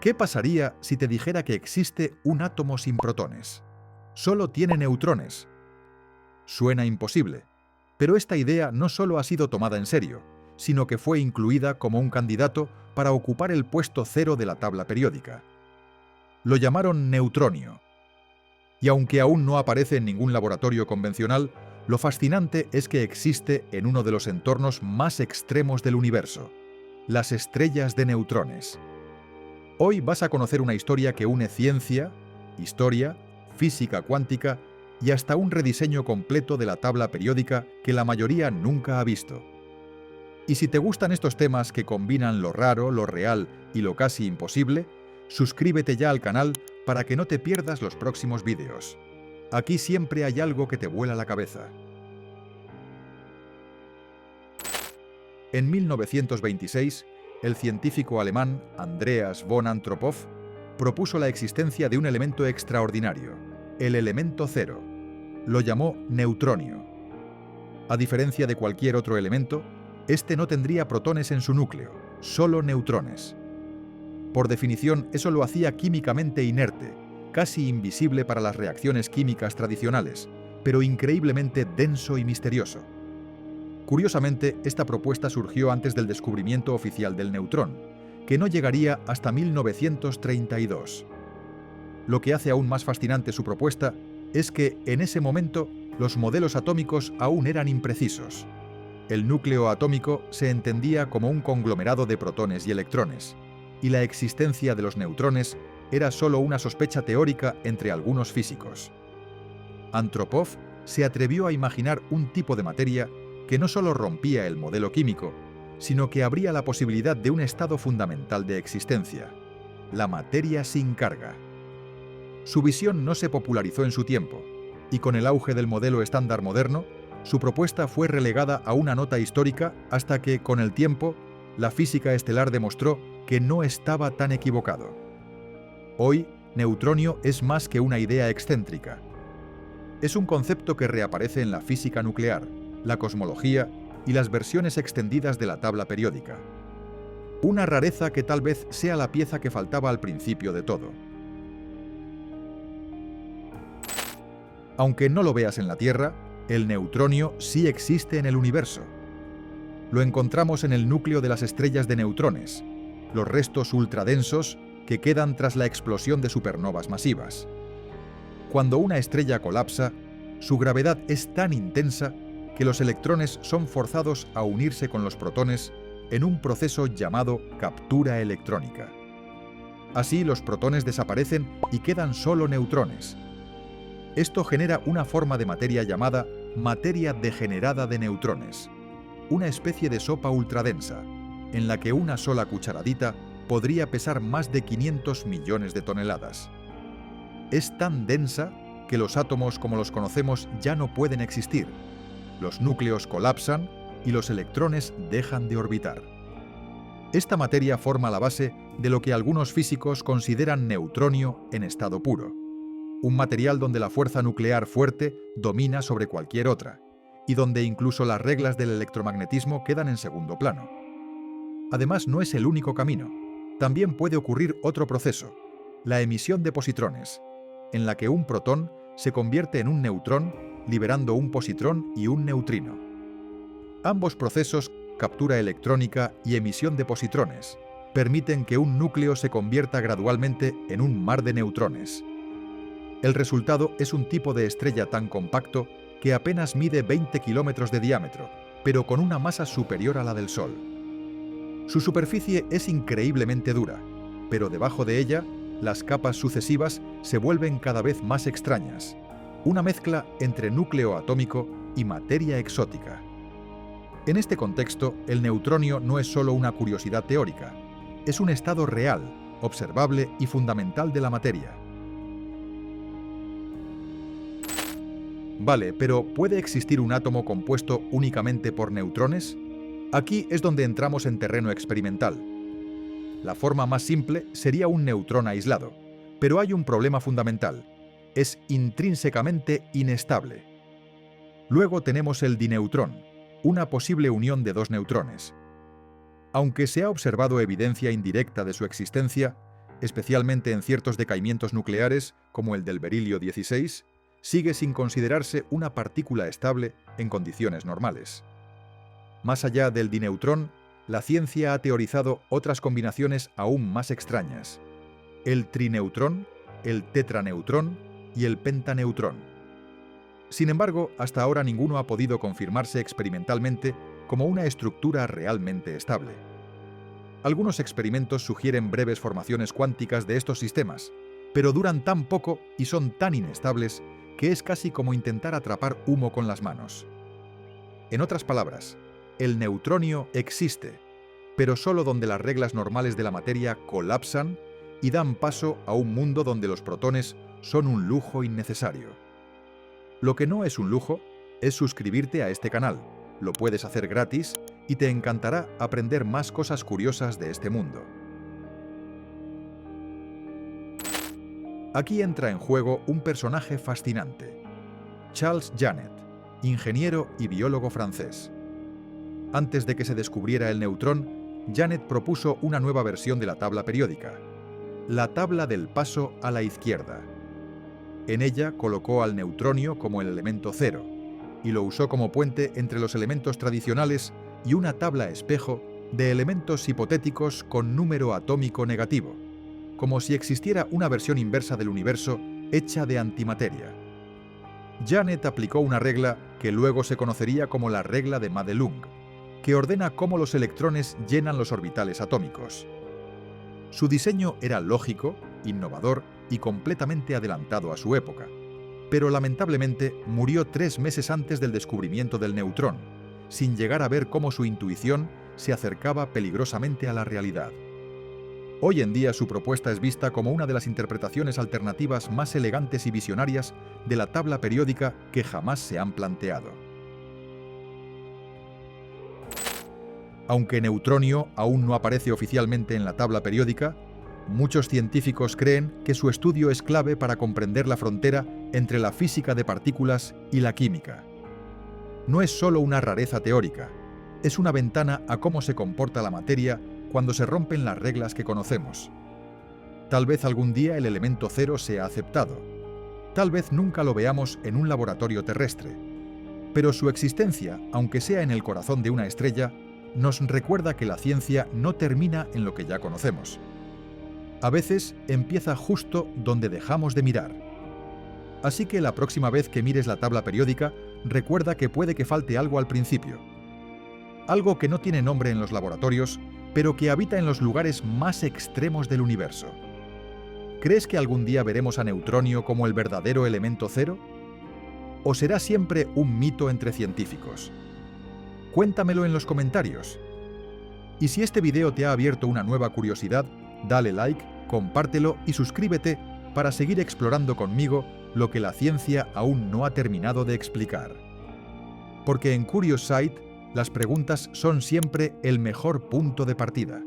¿Qué pasaría si te dijera que existe un átomo sin protones? Solo tiene neutrones. Suena imposible, pero esta idea no solo ha sido tomada en serio, sino que fue incluida como un candidato para ocupar el puesto 0 de la tabla periódica. Lo llamaron neutronio. Y aunque aún no aparece en ningún laboratorio convencional, lo fascinante es que existe en uno de los entornos más extremos del universo, las estrellas de neutrones. Hoy vas a conocer una historia que une ciencia, historia, física cuántica y hasta un rediseño completo de la tabla periódica que la mayoría nunca ha visto. Y si te gustan estos temas que combinan lo raro, lo real y lo casi imposible, suscríbete ya al canal para que no te pierdas los próximos vídeos. Aquí siempre hay algo que te vuela la cabeza. En 1926, el científico alemán Andreas von Antropov propuso la existencia de un elemento extraordinario, el elemento cero. Lo llamó neutronio. A diferencia de cualquier otro elemento, este no tendría protones en su núcleo, solo neutrones. Por definición, eso lo hacía químicamente inerte, casi invisible para las reacciones químicas tradicionales, pero increíblemente denso y misterioso. Curiosamente, esta propuesta surgió antes del descubrimiento oficial del neutrón, que no llegaría hasta 1932. Lo que hace aún más fascinante su propuesta es que, en ese momento, los modelos atómicos aún eran imprecisos. El núcleo atómico se entendía como un conglomerado de protones y electrones, y la existencia de los neutrones era solo una sospecha teórica entre algunos físicos. Antropov se atrevió a imaginar un tipo de materia que no solo rompía el modelo químico, sino que abría la posibilidad de un estado fundamental de existencia, la materia sin carga. Su visión no se popularizó en su tiempo, y con el auge del modelo estándar moderno, su propuesta fue relegada a una nota histórica hasta que, con el tiempo, la física estelar demostró que no estaba tan equivocado. Hoy, neutronio es más que una idea excéntrica. Es un concepto que reaparece en la física nuclear, la cosmología y las versiones extendidas de la tabla periódica. Una rareza que tal vez sea la pieza que faltaba al principio de todo. Aunque no lo veas en la Tierra, el neutronio sí existe en el universo. Lo encontramos en el núcleo de las estrellas de neutrones, los restos ultradensos que quedan tras la explosión de supernovas masivas. Cuando una estrella colapsa, su gravedad es tan intensa que los electrones son forzados a unirse con los protones en un proceso llamado captura electrónica. Así, los protones desaparecen y quedan solo neutrones. Esto genera una forma de materia llamada materia degenerada de neutrones, una especie de sopa ultradensa, en la que una sola cucharadita podría pesar más de 500 millones de toneladas. Es tan densa que los átomos como los conocemos ya no pueden existir. Los núcleos colapsan y los electrones dejan de orbitar. Esta materia forma la base de lo que algunos físicos consideran neutronio en estado puro, un material donde la fuerza nuclear fuerte domina sobre cualquier otra, y donde incluso las reglas del electromagnetismo quedan en segundo plano. Además, no es el único camino. También puede ocurrir otro proceso, la emisión de positrones, en la que un protón se convierte en un neutrón, liberando un positrón y un neutrino. Ambos procesos, captura electrónica y emisión de positrones, permiten que un núcleo se convierta gradualmente en un mar de neutrones. El resultado es un tipo de estrella tan compacto que apenas mide 20 kilómetros de diámetro, pero con una masa superior a la del Sol. Su superficie es increíblemente dura, pero debajo de ella, las capas sucesivas se vuelven cada vez más extrañas, una mezcla entre núcleo atómico y materia exótica. En este contexto, el neutronio no es solo una curiosidad teórica, es un estado real, observable y fundamental de la materia. Vale, pero ¿puede existir un átomo compuesto únicamente por neutrones? Aquí es donde entramos en terreno experimental. La forma más simple sería un neutrón aislado, pero hay un problema fundamental. Es intrínsecamente inestable. Luego tenemos el dineutrón, una posible unión de dos neutrones. Aunque se ha observado evidencia indirecta de su existencia, especialmente en ciertos decaimientos nucleares, como el del berilio 16, sigue sin considerarse una partícula estable en condiciones normales. Más allá del dineutrón, la ciencia ha teorizado otras combinaciones aún más extrañas: el trineutrón, el tetraneutrón y el pentaneutrón. Sin embargo, hasta ahora ninguno ha podido confirmarse experimentalmente como una estructura realmente estable. Algunos experimentos sugieren breves formaciones cuánticas de estos sistemas, pero duran tan poco y son tan inestables que es casi como intentar atrapar humo con las manos. En otras palabras, el neutronio existe, pero solo donde las reglas normales de la materia colapsan y dan paso a un mundo donde los protones son un lujo innecesario. Lo que no es un lujo es suscribirte a este canal. Lo puedes hacer gratis y te encantará aprender más cosas curiosas de este mundo. Aquí entra en juego un personaje fascinante: Charles Janet, ingeniero y biólogo francés. Antes de que se descubriera el neutrón, Janet propuso una nueva versión de la tabla periódica, la tabla del paso a la izquierda. En ella colocó al neutronio como el elemento cero y lo usó como puente entre los elementos tradicionales y una tabla espejo de elementos hipotéticos con número atómico negativo, como si existiera una versión inversa del universo hecha de antimateria. Janet aplicó una regla que luego se conocería como la regla de Madelung, que ordena cómo los electrones llenan los orbitales atómicos. Su diseño era lógico, innovador y completamente adelantado a su época, pero lamentablemente murió 3 meses antes del descubrimiento del neutrón, sin llegar a ver cómo su intuición se acercaba peligrosamente a la realidad. Hoy en día su propuesta es vista como una de las interpretaciones alternativas más elegantes y visionarias de la tabla periódica que jamás se han planteado. Aunque neutronio aún no aparece oficialmente en la tabla periódica, muchos científicos creen que su estudio es clave para comprender la frontera entre la física de partículas y la química. No es solo una rareza teórica, es una ventana a cómo se comporta la materia cuando se rompen las reglas que conocemos. Tal vez algún día el elemento cero sea aceptado. Tal vez nunca lo veamos en un laboratorio terrestre. Pero su existencia, aunque sea en el corazón de una estrella, nos recuerda que la ciencia no termina en lo que ya conocemos. A veces empieza justo donde dejamos de mirar. Así que la próxima vez que mires la tabla periódica, recuerda que puede que falte algo al principio. Algo que no tiene nombre en los laboratorios, pero que habita en los lugares más extremos del universo. ¿Crees que algún día veremos a neutronio como el verdadero elemento cero? ¿O será siempre un mito entre científicos? Cuéntamelo en los comentarios. Y si este video te ha abierto una nueva curiosidad, dale like, compártelo y suscríbete para seguir explorando conmigo lo que la ciencia aún no ha terminado de explicar. Porque en Curious Site, las preguntas son siempre el mejor punto de partida.